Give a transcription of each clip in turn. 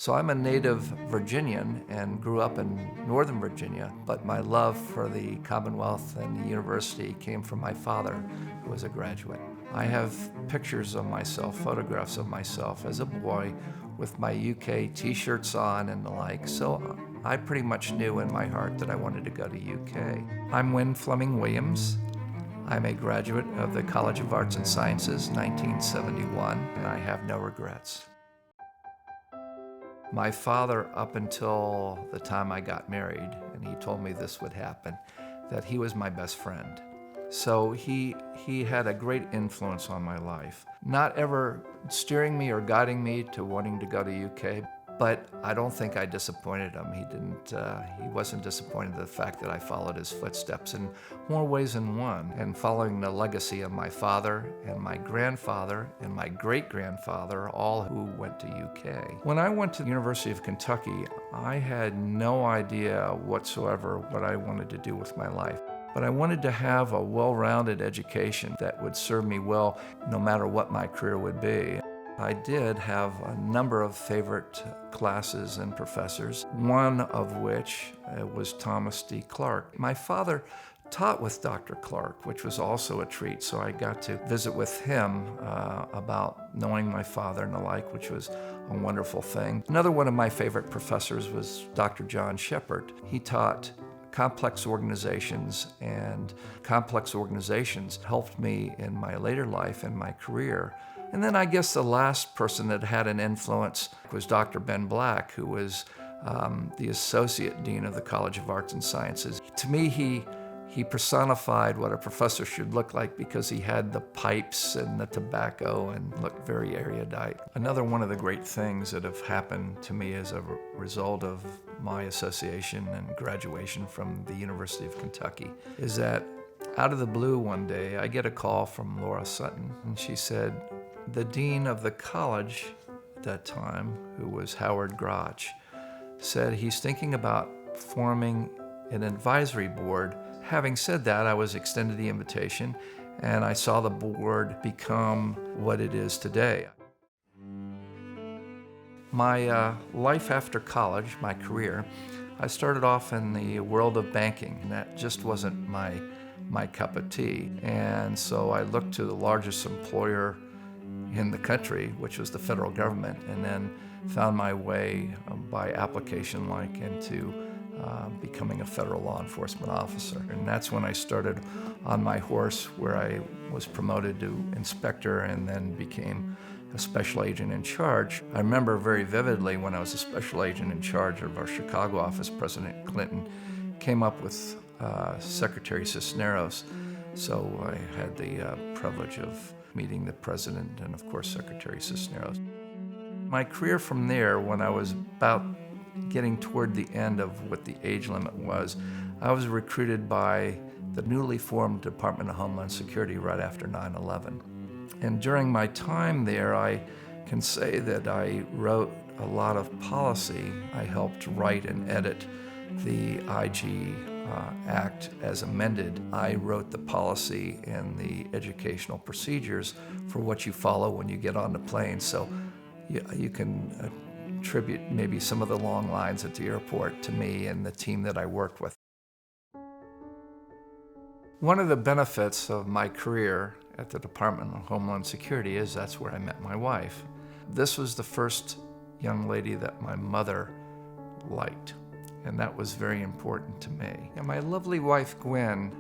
So I'm a native Virginian and grew up in Northern Virginia, but my love for the Commonwealth and the university came from my father, who was a graduate. I have pictures of myself, photographs of myself as a boy with my UK t-shirts on and the like, so I pretty much knew in my heart that I wanted to go to UK. I'm Winn Williams. I'm a graduate of the College of Arts and Sciences, 1971, and I have no regrets. My father, up until the time I got married, and he told me this would happen, that he was my best friend. So he had a great influence on my life. Not ever steering me or guiding me to wanting to go to UK, but I don't think I disappointed him. He wasn't disappointed in the fact that I followed his footsteps in more ways than one, and following the legacy of my father and my grandfather and my great-grandfather, all who went to UK. When I went to the University of Kentucky, I had no idea whatsoever what I wanted to do with my life. But I wanted to have a well-rounded education that would serve me well no matter what my career would be. I did have a number of favorite classes and professors, one of which was Thomas D. Clark. My father taught with Dr. Clark, which was also a treat, so I got to visit with him about knowing my father and the like, which was a wonderful thing. Another one of my favorite professors was Dr. John Shepard. He taught complex organizations, and complex organizations helped me in my later life and my career. And then I guess the last person that had an influence was Dr. Ben Black, who was the Associate Dean of the College of Arts and Sciences. To me, he personified what a professor should look like because he had the pipes and the tobacco and looked very erudite. Another one of the great things that have happened to me as a result of my association and graduation from the University of Kentucky is that out of the blue one day, I get a call from Laura Sutton, and she said, the dean of the college at that time, who was Howard Grotch, said he's thinking about forming an advisory board. Having said that, I was extended the invitation, and I saw the board become what it is today. My life after college, my career, I started off in the world of banking, and that just wasn't my cup of tea. And so I looked to the largest employer in the country, which was the federal government, and then found my way by application into becoming a federal law enforcement officer. And that's when I started on my horse, where I was promoted to inspector and then became a special agent in charge. I remember very vividly when I was a special agent in charge of our Chicago office, President Clinton came up with Secretary Cisneros. So I had the privilege of meeting the president and, of course, Secretary Cisneros. My career from there, when I was about getting toward the end of what the age limit was, I was recruited by the newly formed Department of Homeland Security right after 9/11. And during my time there, I can say that I wrote a lot of policy. I helped write and edit the IG Act as amended. I wrote the policy and the educational procedures for what you follow when you get on the plane. So you can attribute maybe some of the long lines at the airport to me and the team that I worked with. One of the benefits of my career at the Department of Homeland Security is that's where I met my wife. This was the first young lady that my mother liked, and that was very important to me. And my lovely wife, Gwen,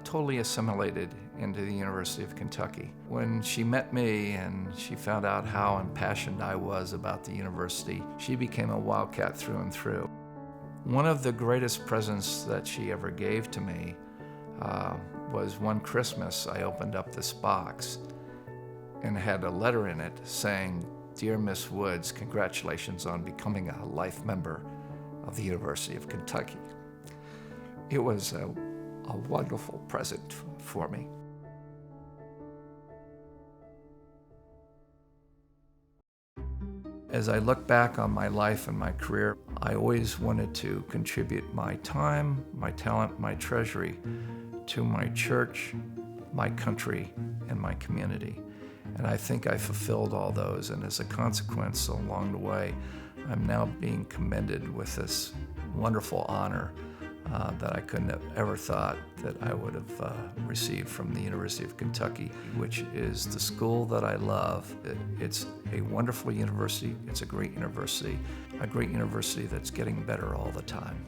totally assimilated into the University of Kentucky. When she met me and she found out how impassioned I was about the university, she became a wildcat through and through. One of the greatest presents that she ever gave to me was one Christmas. I opened up this box and had a letter in it saying, "Dear Miss Woods, congratulations on becoming a life member of the University of Kentucky." It was a wonderful present for me. As I look back on my life and my career, I always wanted to contribute my time, my talent, my treasury to my church, my country, and my community. And I think I fulfilled all those, and as a consequence, along the way, I'm now being commended with this wonderful honor that I couldn't have ever thought that I would have received from the University of Kentucky, which is the school that I love. It's a wonderful university. It's a great university that's getting better all the time.